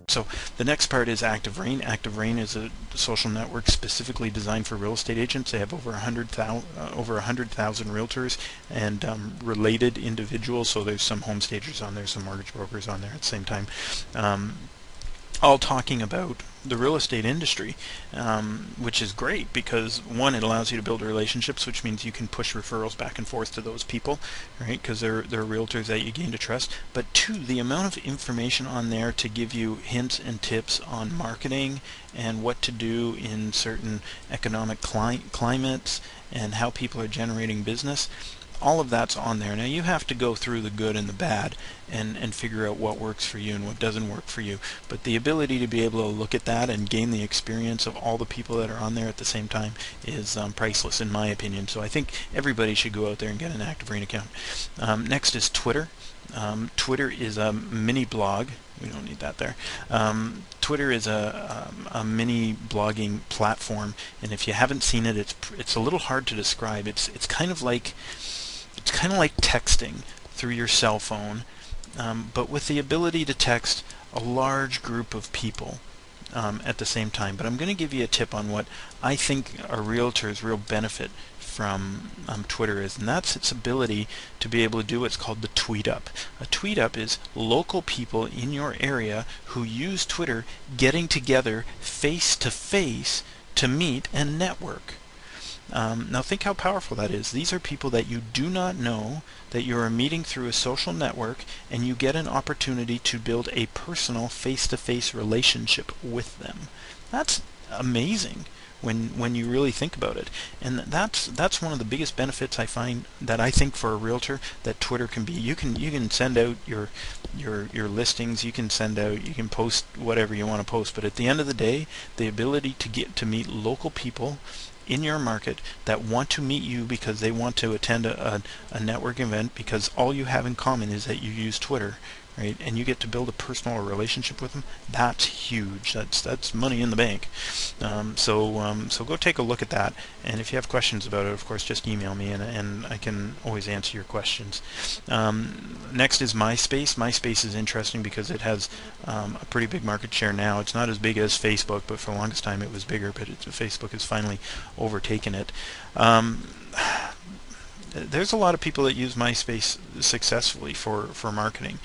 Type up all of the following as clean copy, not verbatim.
So the next part is Active Rain. Active Rain is a social network specifically designed for real estate agents. They have over 100,000 realtors and related individuals. So there's some home stagers on there, some mortgage brokers on there at the same time. All talking about the real estate industry, which is great because one, it allows you to build relationships, which means you can push referrals back and forth to those people, right? Because they're realtors that you gain to trust. But two, the amount of information on there to give you hints and tips on marketing and what to do in certain economic climates and how people are generating business. All of that's on there. Now you have to go through the good and the bad and figure out what works for you and what doesn't work for you. But the ability to be able to look at that and gain the experience of all the people that are on there at the same time is priceless in my opinion. So I think everybody should go out there and get an Active Rain account. Next is Twitter. Twitter is a mini blog. We don't need that there. Twitter is a mini blogging platform, and if you haven't seen it, it's a little hard to describe. It's kind of like texting through your cell phone, but with the ability to text a large group of people at the same time. But I'm going to give you a tip on what I think a realtor's real benefit from Twitter is, and that's its ability to be able to do what's called the tweet up. A tweet up is local people in your area who use Twitter getting together face to face to meet and network. Now think how powerful that is. These are people that you do not know, that you are meeting through a social network, and you get an opportunity to build a personal face-to-face relationship with them. That's amazing when you really think about it. And that's one of the biggest benefits I find, that I think for a realtor, that Twitter can be. You can send out your listings, you can post whatever you want to post, but at the end of the day, the ability to get to meet local people in your market that want to meet you because they want to attend a network event because all you have in common is that you use Twitter, right? And you get to build a personal relationship with them. That's huge. That's money in the bank. So go take a look at that. And if you have questions about it, of course, just email me and I can always answer your questions. Next is MySpace. MySpace is interesting because it has a pretty big market share now. It's not as big as Facebook, but for the longest time it was bigger. But Facebook has finally overtaken it. There's a lot of people that use MySpace successfully for marketing.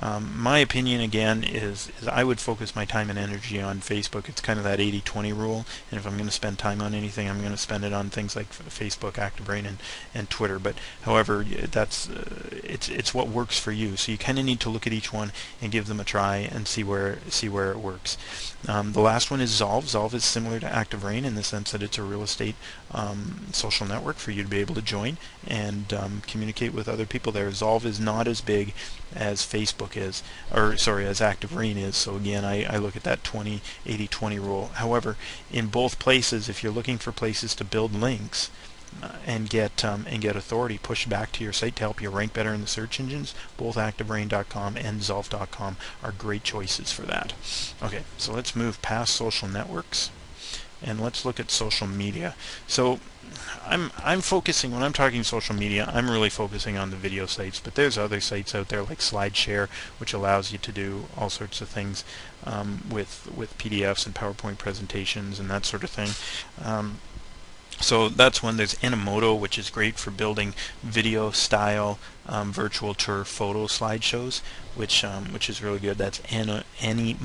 My opinion, again, is I would focus my time and energy on Facebook. It's kind of that 80-20 rule, and if I'm going to spend time on anything, I'm going to spend it on things like Facebook, Active Rain, and Twitter. But however, it's what works for you. So you kind of need to look at each one and give them a try and see where it works. The last one is Zolve. Zolve is similar to Active Rain in the sense that it's a real estate social network for you to be able to join and communicate with other people there. Zolve is not as big as Facebook is, as Active Rain is. So again, I look at that 80-20 rule. However, in both places, if you're looking for places to build links and get authority pushed back to your site to help you rank better in the search engines, both ActiveRain.com and Zolve.com are great choices for that. Okay, so let's move past social networks and let's look at social media. So I'm focusing, when I'm talking social media, I'm really focusing on the video sites, but there's other sites out there like SlideShare, which allows you to do all sorts of things with PDFs and PowerPoint presentations and that sort of thing. So that's one. There's Animoto, which is great for building video style virtual tour photo slideshows, which is really good. That's Animoto.com.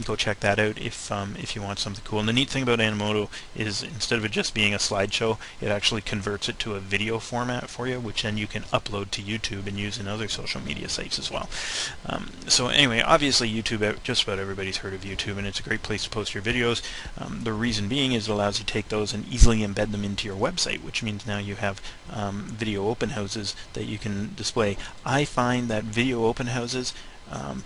Go check that out if you want something cool. And the neat thing about Animoto is instead of it just being a slideshow, it actually converts it to a video format for you, which then you can upload to YouTube and use in other social media sites as well. So anyway, obviously YouTube, just about everybody's heard of YouTube, and it's a great place to post your videos. The reason being is it allows you to take those and easily embed them into your website, which means now you have video open houses that you can display. I find that video open houses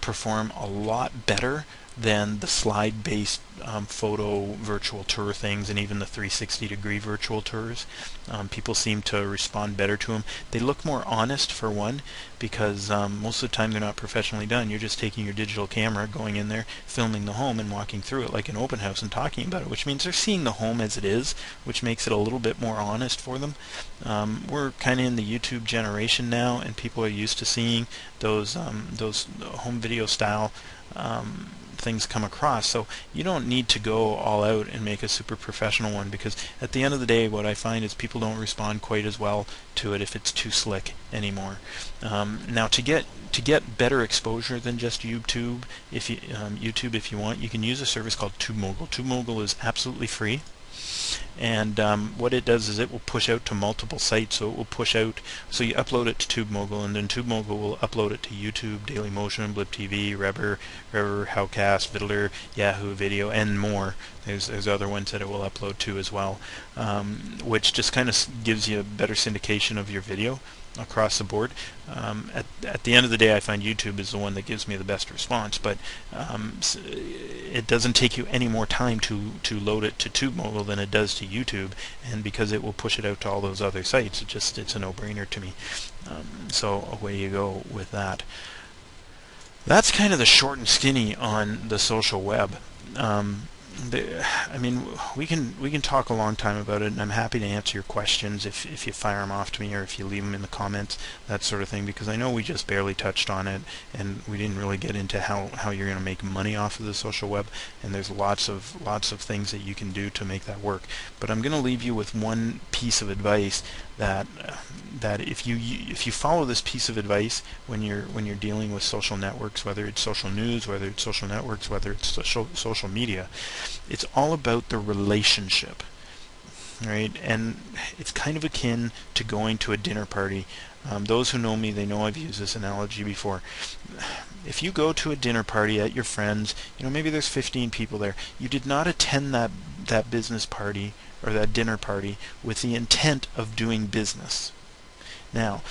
perform a lot better than the slide-based photo virtual tour things, and even the 360-degree virtual tours. People seem to respond better to them. They look more honest, for one, because most of the time they're not professionally done. You're just taking your digital camera, going in there, filming the home, and walking through it like an open house and talking about it, which means they're seeing the home as it is, which makes it a little bit more honest for them. We're kind of in the YouTube generation now, and people are used to seeing those home video style things come across. So you don't need to go all out and make a super professional one, because at the end of the day what I find is people don't respond quite as well to it if it's too slick anymore. Now to get better exposure than just YouTube, if you want, you can use a service called TubeMogul. TubeMogul is absolutely free. And what it does is it will push out to multiple sites. So it will push out, so you upload it to TubeMogul, and then TubeMogul will upload it to YouTube, Dailymotion, Blip TV, Rever, Howcast, Viddler, Yahoo Video, and more. There's other ones that it will upload to as well, which just kind of gives you a better syndication of your video across the board. At the end of the day, I find YouTube is the one that gives me the best response, but it doesn't take you any more time to load it to TubeMogul than it does to YouTube, and because it will push it out to all those other sites, it's a no-brainer to me. So away you go with that. That's kind of the short and skinny on the social web. I mean, we can talk a long time about it, and I'm happy to answer your questions if you fire them off to me, or if you leave them in the comments, that sort of thing, because I know we just barely touched on it, and we didn't really get into how you're going to make money off of the social web, and there's lots of things that you can do to make that work. But I'm going to leave you with one piece of advice that if you follow this piece of advice when you're dealing with social networks, whether it's social news, whether it's social networks, whether it's social media, it's all about the relationship, right? And it's kind of akin to going to a dinner party. Those who know me, they know I've used this analogy before. If you go to a dinner party at your friends, maybe there's 15 people there. You did not attend that business party or that dinner party with the intent of doing business. Now,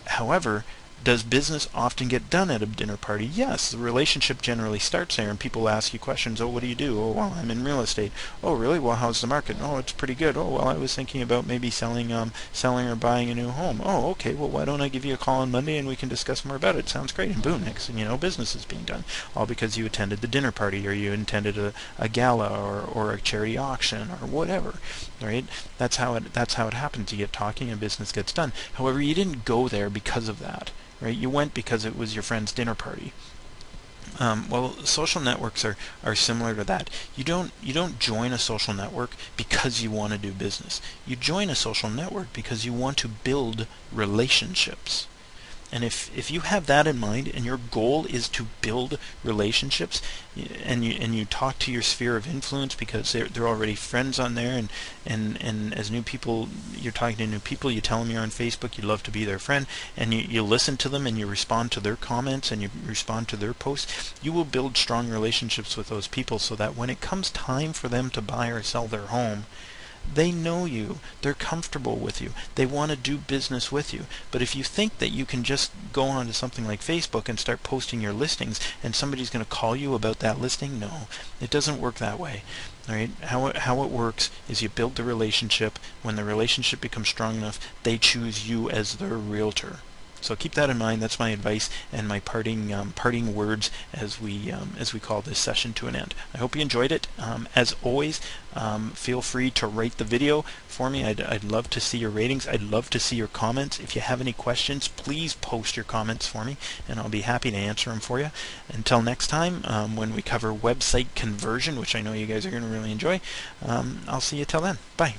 however, does business often get done at a dinner party? Yes, the relationship generally starts there, and people ask you questions. Oh, what do you do? Oh, well, I'm in real estate. Oh, really? Well, how's the market? Oh, it's pretty good. Oh, well, I was thinking about maybe selling or buying a new home. Oh, okay. Well, why don't I give you a call on Monday and we can discuss more about it? Sounds great. And boom, next thing you know, business is being done, all because you attended the dinner party, or you attended a gala or a charity auction or whatever. Right? That's how it happens. You get talking and business gets done. However, you didn't go there because of that. Right? You went because it was your friend's dinner party. Well, social networks are similar to that. You don't join a social network because you want to do business. You join a social network because you want to build relationships. And if you have that in mind, and your goal is to build relationships, and you talk to your sphere of influence because they're already friends on there, and as new people, you're talking to new people, you tell them you're on Facebook, you'd love to be their friend, and you listen to them, and you respond to their comments, and you respond to their posts, you will build strong relationships with those people, so that when it comes time for them to buy or sell their home, they know you, they're comfortable with you, they want to do business with you. But if you think that you can just go onto something like Facebook and start posting your listings and somebody's going to call you about that listing, no, it doesn't work that way. All right? How it works is you build the relationship. When the relationship becomes strong enough, they choose you as their realtor. So keep that in mind. That's my advice and my parting words as we call this session to an end. I hope you enjoyed it. As always, feel free to rate the video for me. I'd love to see your ratings. I'd love to see your comments. If you have any questions, please post your comments for me, and I'll be happy to answer them for you. Until next time, when we cover website conversion, which I know you guys are going to really enjoy, I'll see you till then. Bye.